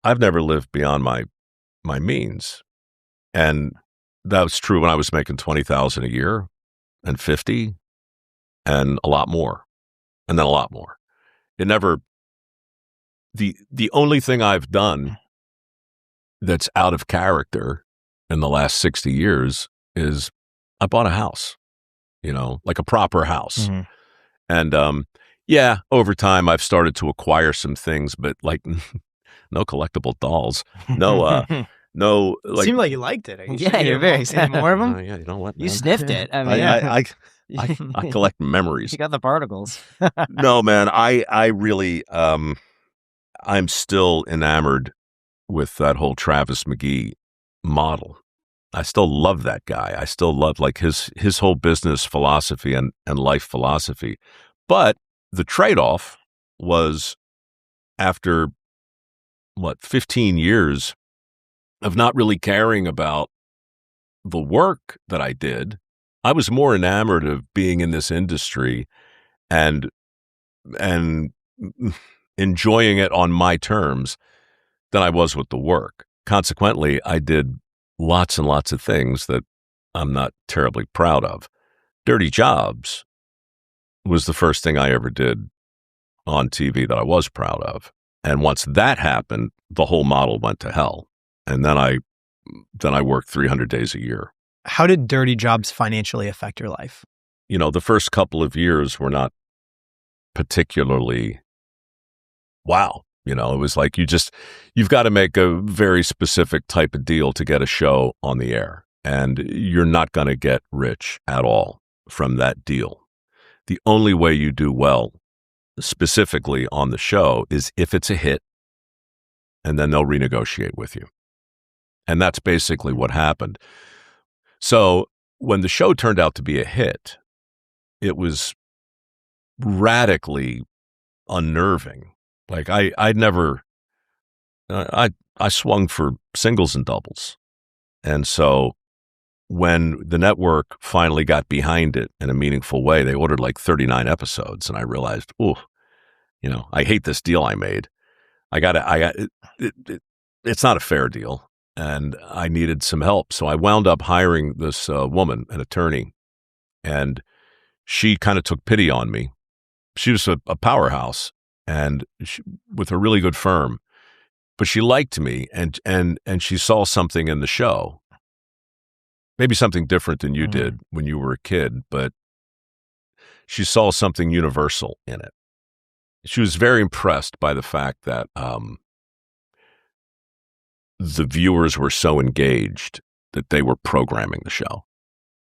I've never lived beyond my means, and that was true when I was making 20,000 a year and 50 and a lot more, and then a lot more. It never the only thing I've done that's out of character in the last 60 years is I bought a house, like a proper house. Mhm. And yeah, over time I've started to acquire some things, but like no collectible dolls, no no like Seemed like you liked it. You should Yeah, get you're very any excited. more of them. yeah, you know what, You man? sniffed it. I mean, I collect memories. you got the particles. No, man, I really I'm still enamored with that whole Travis McGee model. I still love that guy. I still love like his whole business philosophy and life philosophy. But the trade-off was after 15 years of not really caring about the work that I did, I was more enamored of being in this industry and and enjoying it on my terms than I was with the work. Consequently, I did lots and lots of things that I'm not terribly proud of. Dirty Jobs was the first thing I ever did on TV that I was proud of. And once that happened, the whole model went to hell. And then I worked 300 days a year. How did Dirty Jobs financially affect your life? The first couple of years were not particularly wow. It was like you've got to make a very specific type of deal to get a show on the air. And you're not going to get rich at all from that deal. The only way you do well, specifically on the show, is if it's a hit, and then they'll renegotiate with you. And that's basically what happened. So when the show turned out to be a hit, it was radically unnerving. Like I'd never, I swung for singles and doubles. And so when the network finally got behind it in a meaningful way, they ordered like 39 episodes. And I realized, I hate this deal I made. It's not a fair deal. And I needed some help. So I wound up hiring this woman, an attorney, and she kind of took pity on me. She was a powerhouse and with a really good firm, but she liked me and she saw something in the show, maybe something different than you did when you were a kid, but she saw something universal in it. She was very impressed by the fact that the viewers were so engaged that they were programming the show.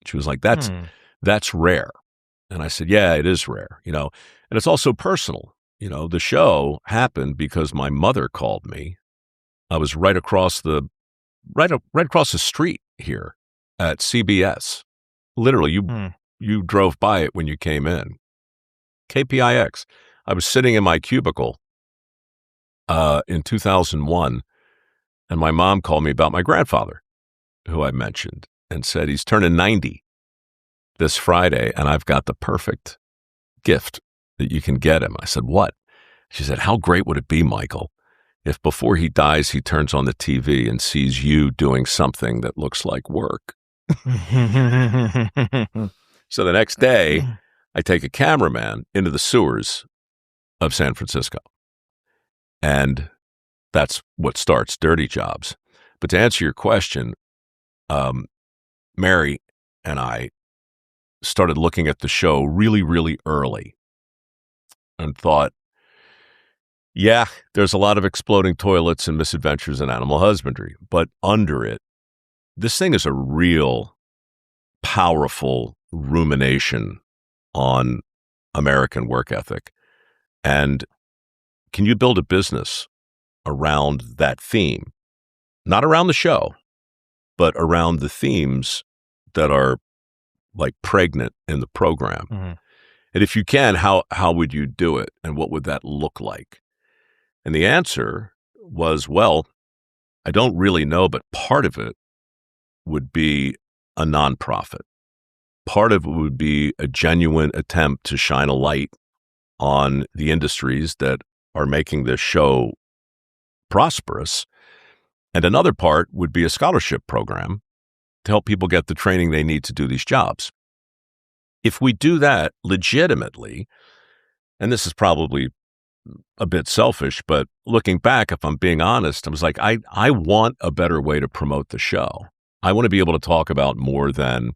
She was like, that's rare. And I said, yeah, it is rare, and it's also personal. The show happened because my mother called me. I was right across the street here at CBS. Literally, you drove by it when you came in. KPIX. I was sitting in my cubicle in 2001, and my mom called me about my grandfather, who I mentioned, and said he's turning 90 this Friday, and I've got the perfect gift that you can get him. I said, what? She said, how great would it be, Michael, if before he dies, he turns on the TV and sees you doing something that looks like work? So the next day, I take a cameraman into the sewers of San Francisco. And that's what starts Dirty Jobs. But to answer your question, Mary and I started looking at the show really, really early and thought, yeah, there's a lot of exploding toilets and misadventures in animal husbandry, but under it, this thing is a real powerful rumination on American work ethic. And can you build a business around that theme? Not around the show, but around the themes that are like pregnant in the program. And if you can, how would you do it? And what would that look like? And the answer was, well, I don't really know, but part of it would be a nonprofit. Part of it would be a genuine attempt to shine a light on the industries that are making this show prosperous. And another part would be a scholarship program to help people get the training they need to do these jobs. If we do that legitimately, and this is probably a bit selfish, but looking back, if I'm being honest, I was like, I want a better way to promote the show. I want to be able to talk about more than,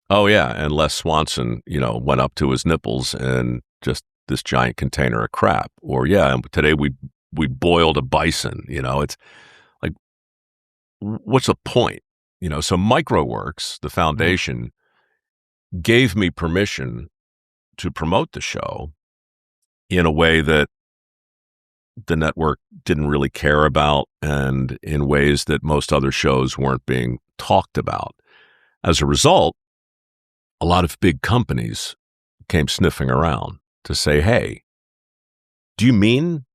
oh yeah, and Les Swanson, went up to his nipples and just this giant container of crap. Or yeah, and today we boiled a bison. It's like, what's the point? So MicroWorks, the foundation, gave me permission to promote the show in a way that the network didn't really care about, and in ways that most other shows weren't being talked about. As a result, a lot of big companies came sniffing around to say, hey, do you mean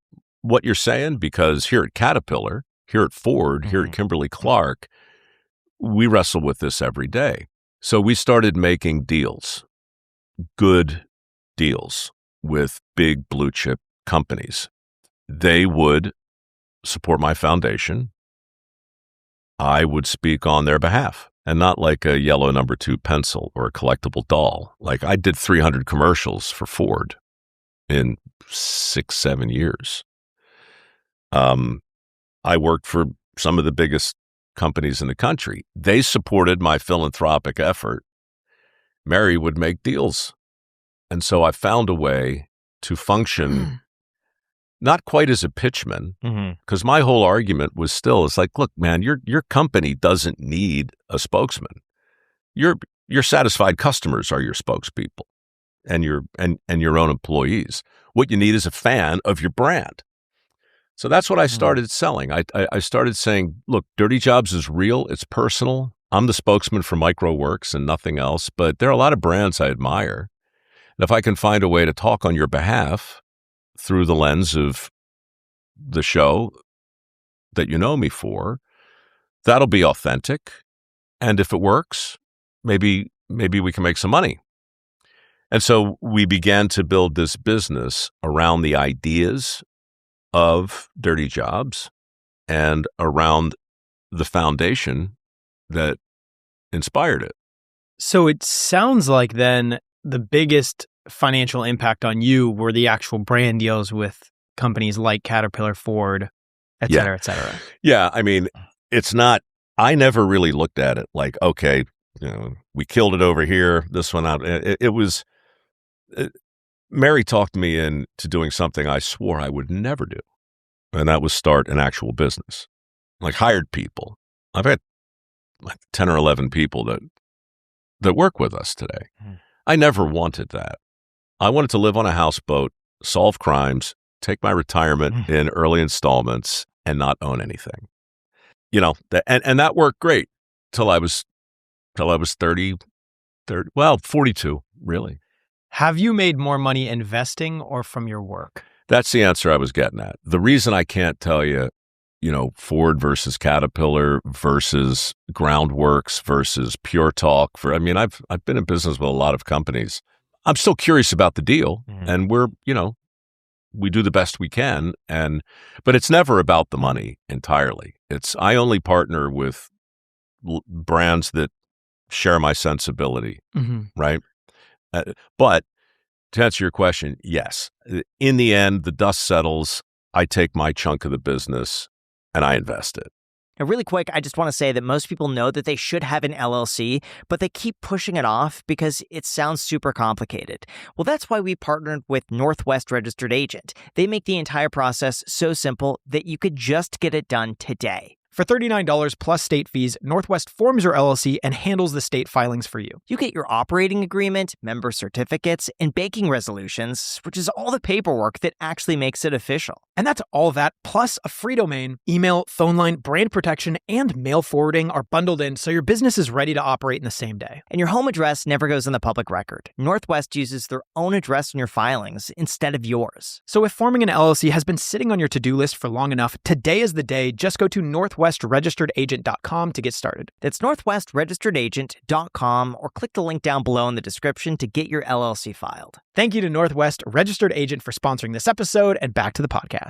what you're saying? Because here at Caterpillar, here at Ford, here at Kimberly-Clark, we wrestle with this every day. So we started making deals, good deals with big blue chip companies. They would support my foundation. I would speak on their behalf, and not like a yellow number 2 pencil or a collectible doll. Like I did 300 commercials for Ford in 6-7 years. I worked for some of the biggest companies in the country. They supported my philanthropic effort. Mary would make deals. And so I found a way to function not quite as a pitchman, because my whole argument was still, it's like, look, man, your company doesn't need a spokesman. Your satisfied customers are your spokespeople and your own employees. What you need is a fan of your brand. So that's what I started selling. I started saying, look, Dirty Jobs is real. It's personal. I'm the spokesman for MicroWorks and nothing else, but there are a lot of brands I admire. And if I can find a way to talk on your behalf through the lens of the show that you know me for, that'll be authentic. And if it works, maybe we can make some money. And so we began to build this business around the ideas of Dirty Jobs and around the foundation that inspired it. So it sounds like then the biggest financial impact on you were the actual brand deals with companies like Caterpillar, Ford, et cetera, et cetera. Yeah. I mean, I never really looked at it like, okay, we killed it over here, this one out. Mary talked me into doing something I swore I would never do. And that was start an actual business, like hired people. I've had like 10 or 11 people that work with us today. I never wanted that. I wanted to live on a houseboat, solve crimes, take my retirement in early installments, and not own anything. And that worked great till I was 30, well, 42, really. Have you made more money investing or from your work? That's the answer I was getting at. The reason I can't tell you, Ford versus Caterpillar versus Groundworks versus Pure Talk. I've been in business with a lot of companies. I'm still curious about the deal, and we do the best we can, but it's never about the money entirely. I only partner with brands that share my sensibility, right? But to answer your question, yes. In the end, the dust settles. I take my chunk of the business and I invest it. And really quick, I just want to say that most people know that they should have an LLC, but they keep pushing it off because it sounds super complicated. Well, that's why we partnered with Northwest Registered Agent. They make the entire process so simple that you could just get it done today. For $39 plus state fees, Northwest forms your LLC and handles the state filings for you. You get your operating agreement, member certificates, and banking resolutions, which is all the paperwork that actually makes it official. And that's all that, plus a free domain, email, phone line, brand protection, and mail forwarding are bundled in so your business is ready to operate in the same day. And your home address never goes on the public record. Northwest uses their own address in your filings instead of yours. So if forming an LLC has been sitting on your to-do list for long enough, today is the day. Just go to northwestregisteredagent.com to get started. That's northwestregisteredagent.com, or click the link down below in the description to get your LLC filed. Thank you to Northwest Registered Agent for sponsoring this episode, and back to the podcast.